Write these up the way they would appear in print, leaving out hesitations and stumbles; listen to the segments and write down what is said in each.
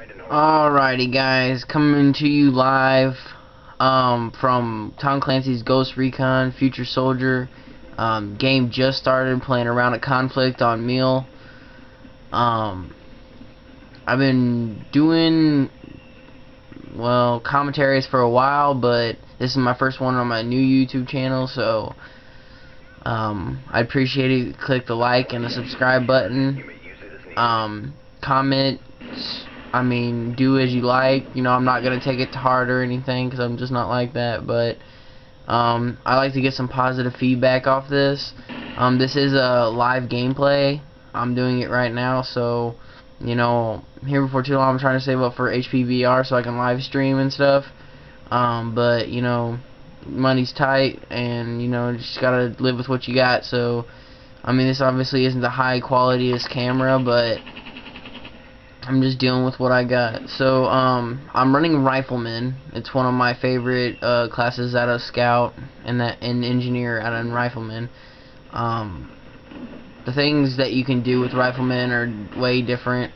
Alrighty guys, coming to you live from Clancy's Ghost Recon Future Soldier. Game just started, playing around at Conflict on Meal. I've been doing, well, commentaries for a while, but this is my first one on my new YouTube channel, so I'd appreciate it if you click the like and the subscribe button. Comment, do as you like. You know, I'm not gonna take it to heart or anything, because I'm just not like that, but I like to get some positive feedback off this. This is a live gameplay. I'm doing it right now, so you know, here before too long I'm trying to save up for HPVR so I can live stream and stuff. But you know, money's tight, and you know, just gotta live with what you got. So this obviously isn't the high qualityest camera, but I'm just dealing with what I got. So I'm running Rifleman. It's one of my favorite classes out of Scout and Engineer out of Rifleman. The things that you can do with Rifleman are way different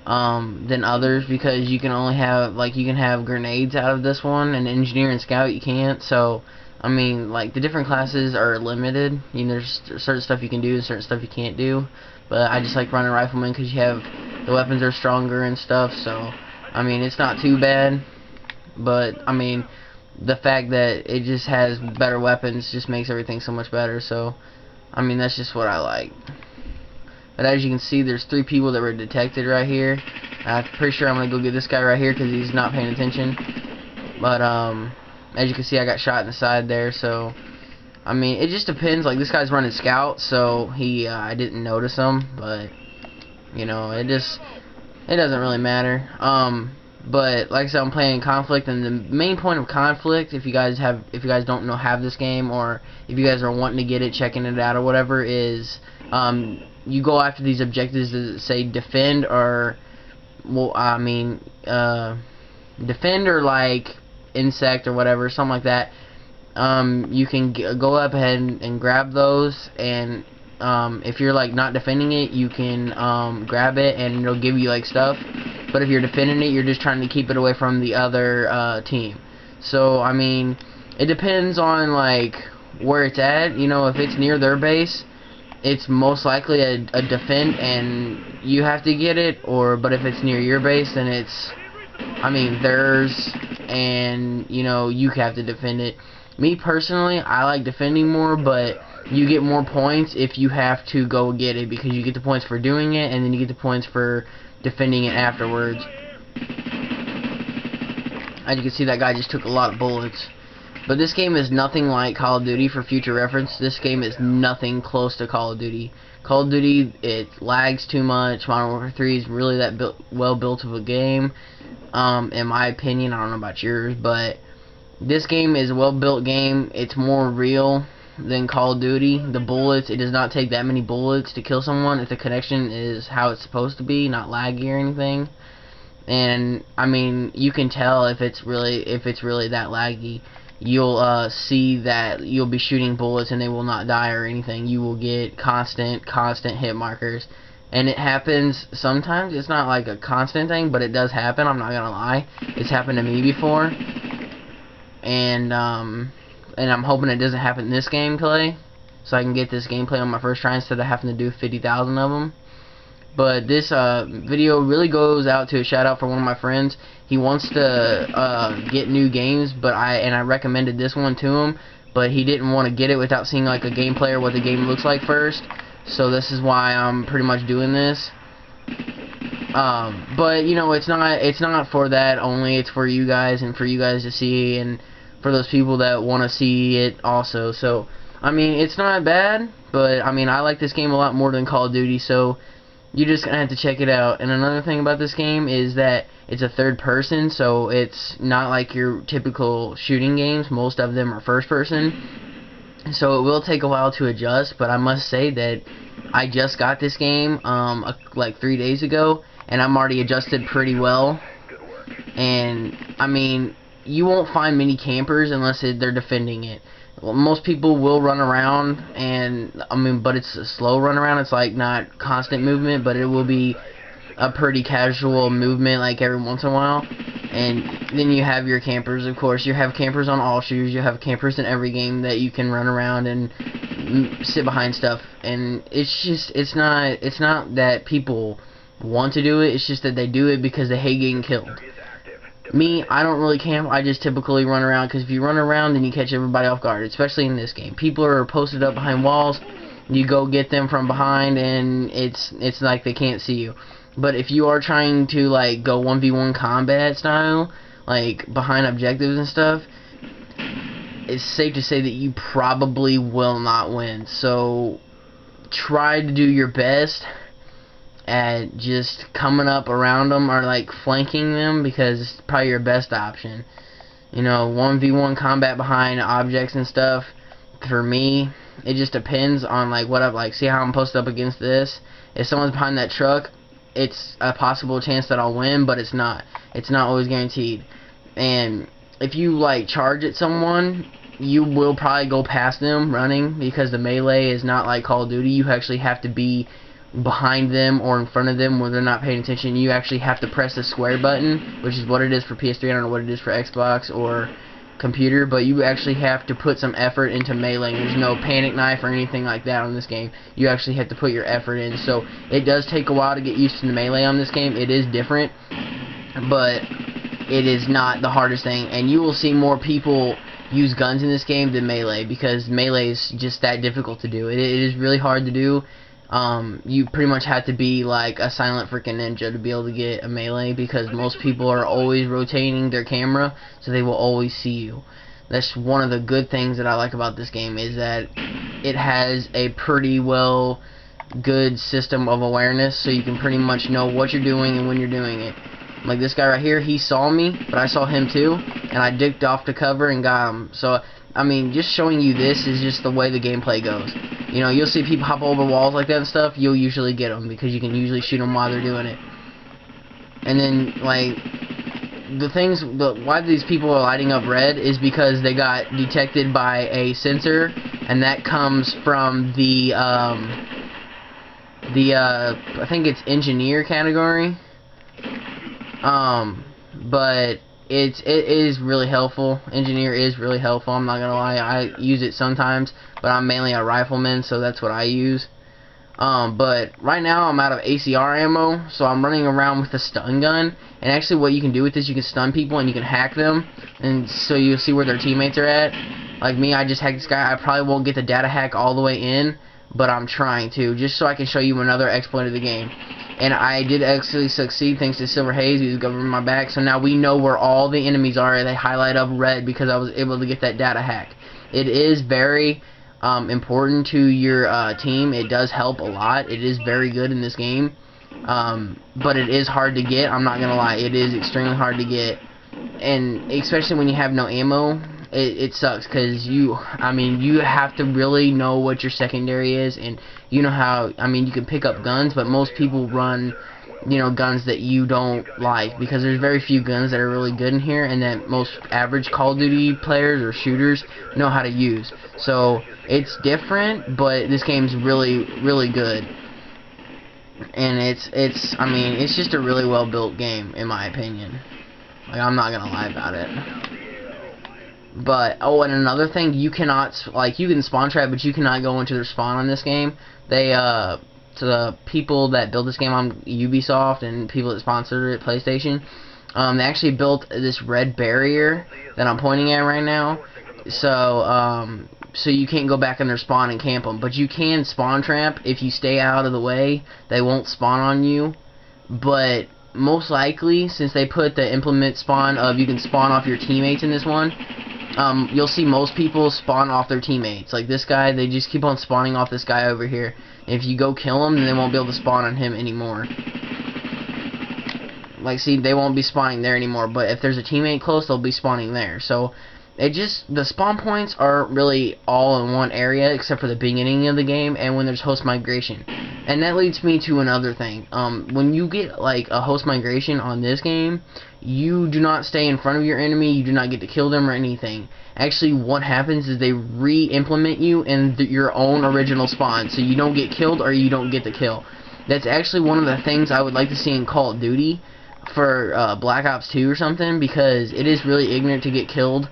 than others, because you can only have, you can have grenades out of this one, and Engineer and Scout you can't. So the different classes are limited. You know, there's certain stuff you can do and certain stuff you can't do. But I just like running Rifleman because the weapons are stronger and stuff. So it's not too bad. But the fact that it just has better weapons just makes everything so much better. So that's just what I like. But as you can see, there's 3 people that were detected right here. I'm pretty sure I'm gonna go get this guy right here because he's not paying attention. But as you can see, I got shot in the side there. So it just depends. Like, this guy's running Scout, so I didn't notice him. But you know, it doesn't really matter. But like I said, I'm playing Conflict, and the main point of Conflict, if you guys don't have this game, or if you guys are wanting to get it, checking it out or whatever, is you go after these objectives that say defend, or defend, or like insect or whatever, something like that. You can go up ahead and grab those, and if you're not defending it, you can grab it and it'll give you stuff. But if you're defending it, you're just trying to keep it away from the other team. So it depends on where it's at. You know, if it's near their base, it's most likely a defend and you have to get it. But if it's near your base, then it's theirs, and you know, you have to defend it. Me personally, I like defending more, but you get more points if you have to go get it, because you get the points for doing it, and then you get the points for defending it afterwards. As you can see, that guy just took a lot of bullets. But this game is nothing like Call of Duty. For future reference, this game is nothing close to Call of Duty. Call of Duty, it lags too much. Modern Warfare 3 is really that well built of a game, in my opinion. I don't know about yours, but this game is a well-built game. It's more real than Call of Duty. The bullets, it does not take that many bullets to kill someone if the connection is how it's supposed to be, not laggy or anything. And you can tell if it's really that laggy. You'll see that you'll be shooting bullets and they will not die or anything. You will get constant hit markers. And it happens sometimes. It's not like a constant thing, but it does happen. I'm not gonna lie. It's happened to me before. And I'm hoping it doesn't happen in this gameplay, so I can get this gameplay on my first try instead of having to do 50,000 of them. But this video really goes out to a shout out for one of my friends. He wants to get new games, but I recommended this one to him, but he didn't want to get it without seeing a gameplay or what the game looks like first. So this is why I'm pretty much doing this. But you know, it's not for that only. It's for you guys, and for you guys to see, and for those people that want to see it also. So it's not bad, but I like this game a lot more than Call of Duty. So you're just gonna have to check it out. And another thing about this game is that it's a third person, so it's not like your typical shooting games. Most of them are first person. So it will take a while to adjust, but I must say that I just got this game like 3 days ago, and I'm already adjusted pretty well. And you won't find many campers unless they're defending it. Well, most people will run around, and but it's a slow run around. It's not constant movement, but it will be a pretty casual movement, like every once in a while. And then you have your campers, of course. You have campers on all shooters. You have campers in every game that you can run around and sit behind stuff. And it's not that people want to do it. It's just that they do it because they hate getting killed. Me, I don't really camp. I just typically run around, because if you run around, then you catch everybody off guard, especially in this game. People are posted up behind walls. You go get them from behind, and it's like they can't see you. But if you are trying to like go 1v1 combat style, like behind objectives and stuff, it's safe to say that you probably will not win. So try to do your best at just coming up around them or like flanking them, because it's probably your best option. You know, 1v1 combat behind objects and stuff, for me, it just depends on like what I'm like. See how I'm posted up against this? If someone's behind that truck, it's a possible chance that I'll win, but it's not always guaranteed. And if you like charge at someone, you will probably go past them running, because the melee is not like Call of Duty. You actually have to be behind them or in front of them where they're not paying attention. You actually have to press the square button, which is what it is for PS3. I don't know what it is for Xbox or computer, but you actually have to put some effort into melee. There's no panic knife or anything like that on this game. You actually have to put your effort in. So it does take a while to get used to the melee on this game. It is different, but it is not the hardest thing. And you will see more people use guns in this game than melee, because melee is just that difficult to do. It is really hard to do. You pretty much have to be like a silent freaking ninja to be able to get a melee, because most people are always rotating their camera, so they will always see you. That's one of the good things that I like about this game, is that it has a pretty good system of awareness, so you can pretty much know what you're doing and when you're doing it. Like this guy right here, he saw me, but I saw him too, and I dicked off to cover and got him. So I mean, just showing you this is just the way the gameplay goes. You know, you'll see people hop over walls like that and stuff. You'll usually get them, because you can usually shoot them while they're doing it. And then, like, why these people are lighting up red is because they got detected by a sensor, and that comes from the I think it's engineer category. But it is really helpful. Engineer is really helpful, I'm not gonna lie. I use it sometimes, but I'm mainly a rifleman, so that's what I use. But right now I'm out of ACR ammo, so I'm running around with a stun gun. And actually what you can do with this, you can stun people and you can hack them, and so you'll see where their teammates are at. Like me, I just hacked this guy. I probably won't get the data hack all the way in, but I'm trying to, just so I can show you another exploit of the game. And I did actually succeed thanks to Silver Haze, who's covering my back. So now we know where all the enemies are. They highlight up red because I was able to get that data hack. It is very important to your team. It does help a lot. It is very good in this game. But it is hard to get. I'm not going to lie. It is extremely hard to get. And especially when you have no ammo, it sucks, because you have to really know what your secondary is, and you know how, you can pick up guns, but most people run, guns that you don't like, because there's very few guns that are really good in here, and that most average Call of Duty players or shooters know how to use. So it's different, but this game's really, really good. And it's just a really well built game, in my opinion. Like, I'm not gonna lie about it. But, oh, and another thing, you cannot, you can spawn trap, but you cannot go into their spawn on this game. They, to the people that built this game on Ubisoft and people that sponsored it, PlayStation, they actually built this red barrier that I'm pointing at right now. So, so you can't go back in their spawn and camp them. But you can spawn trap if you stay out of the way. They won't spawn on you. But most likely, since they put the implement spawn of you can spawn off your teammates in this one, you'll see most people spawn off their teammates. Like this guy, they just keep on spawning off this guy over here. And if you go kill him, then they won't be able to spawn on him anymore. Like, see, they won't be spawning there anymore. But if there's a teammate close, they'll be spawning there. So the spawn points are really all in one area, except for the beginning of the game and when there's host migration. And that leads me to another thing. When you get like a host migration on this game, you do not stay in front of your enemy. You do not get to kill them or anything. Actually, what happens is they re-implement you in your own original spawn, so you don't get killed or you don't get the kill. That's actually one of the things I would like to see in Call of Duty for Black Ops 2 or something, because it is really ignorant to get killed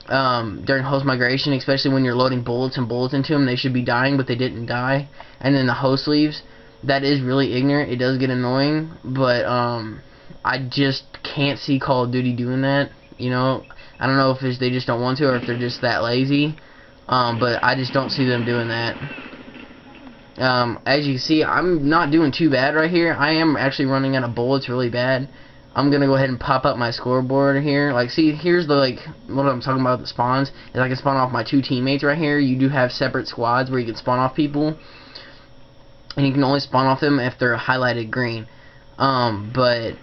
during host migration, especially when you're loading bullets and bullets into them. They should be dying, but they didn't die, and then the host leaves. That is really ignorant. It does get annoying, but I just can't see Call of Duty doing that. You know, I don't know if it's they just don't want to, or if they're just that lazy, but I just don't see them doing that. As you can see, I'm not doing too bad right here. I am actually running out of bullets really bad. I'm gonna go ahead and pop up my scoreboard here. Like, see, here's the, like, what I'm talking about, the spawns, is I can spawn off my 2 teammates right here. You do have separate squads where you can spawn off people, and you can only spawn off them if they're highlighted green. But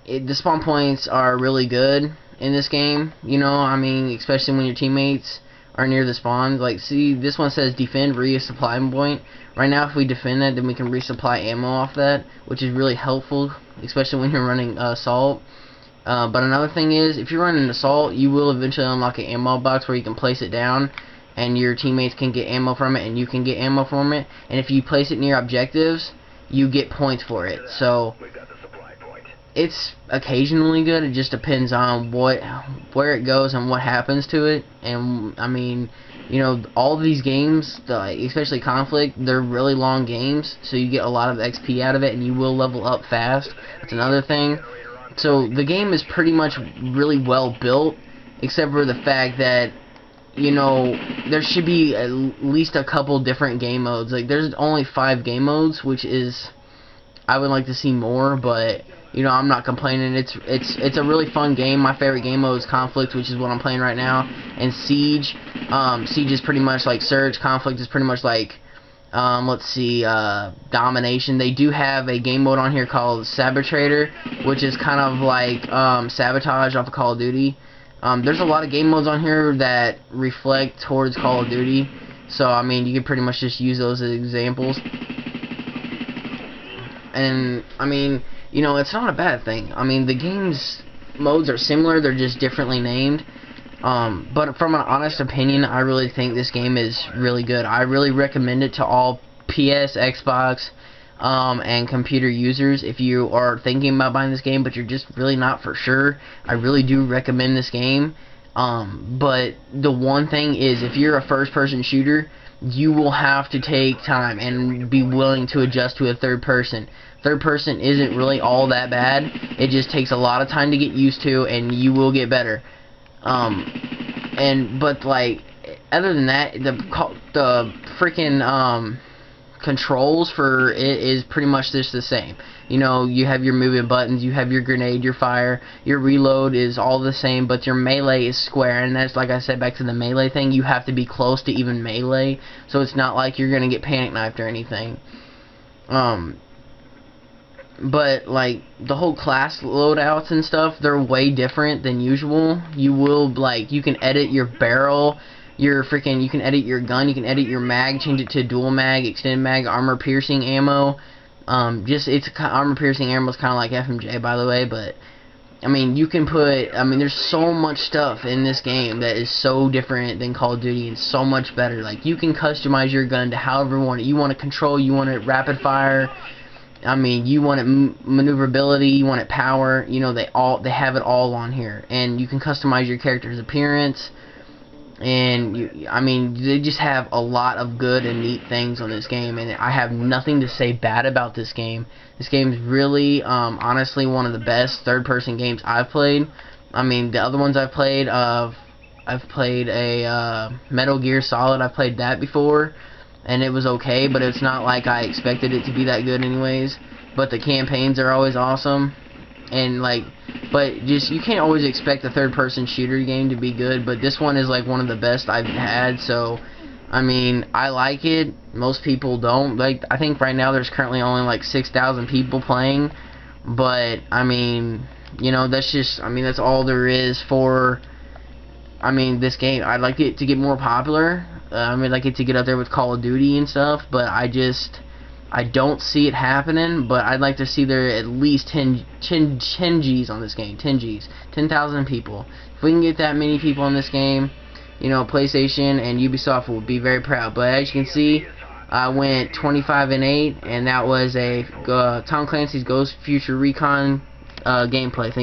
the spawn points are really good in this game, you know, I mean, especially when your teammates are near the spawn. Like, see, this one says defend resupply point. Right now, if we defend that, then we can resupply ammo off that, which is really helpful, especially when you're running assault. But another thing is, if you're running assault, you will eventually unlock an ammo box where you can place it down, and your teammates can get ammo from it, and you can get ammo from it. And if you place it near objectives, you get points for it. So it's occasionally good. It just depends on where it goes and what happens to it. And I mean, you know, all these games, especially Conflict, they're really long games, so you get a lot of XP out of it, and you will level up fast. That's another thing. So the game is pretty much really well built, except for the fact that, you know, there should be at least a couple different game modes. Like, there's only 5 game modes, which is, I would like to see more, but you know, I'm not complaining. It's a really fun game. My favorite game mode is Conflict, which is what I'm playing right now, and Siege. Siege is pretty much like Surge. Conflict is pretty much like, let's see, Domination. They do have a game mode on here called Sabotrator, which is kind of like Sabotage off of Call of Duty. There's a lot of game modes on here that reflect towards Call of Duty, so I mean, you can pretty much just use those as examples. And I mean, you know, it's not a bad thing. I mean, the game's modes are similar, they're just differently named. But from an honest opinion, I really think this game is really good. I really recommend it to all PS, Xbox, and computer users. If you are thinking about buying this game, but you're just really not for sure, I really do recommend this game. But the one thing is, if you're a first-person shooter, you will have to take time and be willing to adjust to a third person. Third person isn't really all that bad. It just takes a lot of time to get used to, and you will get better. But like, other than that, the freaking controls for it is pretty much just the same. You know, you have your movement buttons, you have your grenade, your fire, your reload is all the same, but your melee is square, and that's, like I said, back to the melee thing, you have to be close to even melee, so it's not like you're gonna get panic knifed or anything. But like, the whole class loadouts and stuff, they're way different than usual. You will, like, you can edit your barrel, you can edit your gun, you can edit your mag, change it to dual mag, extended mag, armor piercing ammo. Armor piercing ammo is kind of like FMJ, by the way, but I mean, you can put, I mean, there's so much stuff in this game that is so different than Call of Duty and so much better. Like, you can customize your gun to however you want it. You want it control, you want it rapid fire, I mean, you want it maneuverability, you want it power, you know, they have it all on here. And you can customize your character's appearance, and I mean, they just have a lot of good and neat things on this game, and I have nothing to say bad about this game. This game is really, honestly, one of the best third-person games I've played. I mean, the other ones I've played a Metal Gear Solid. I've played that before, and it was okay, but it's not like I expected it to be that good anyways. But the campaigns are always awesome, and like, but just, you can't always expect a third-person shooter game to be good, but this one is like one of the best I've had, so I mean, I like it. Most people don't. Like, I think right now there's currently only like 6,000 people playing, but I mean, you know, that's just, I mean, that's all there is for, I mean, this game. I'd like it to get more popular. I mean, I'd like it to get up there with Call of Duty and stuff, but I don't see it happening. But I'd like to see there at least 10 Gs on this game. 10 Gs. 10,000 people. If we can get that many people in this game, you know, PlayStation and Ubisoft will be very proud. But as you can see, I went 25-8, and that was a Tom Clancy's Ghost Future Recon gameplay.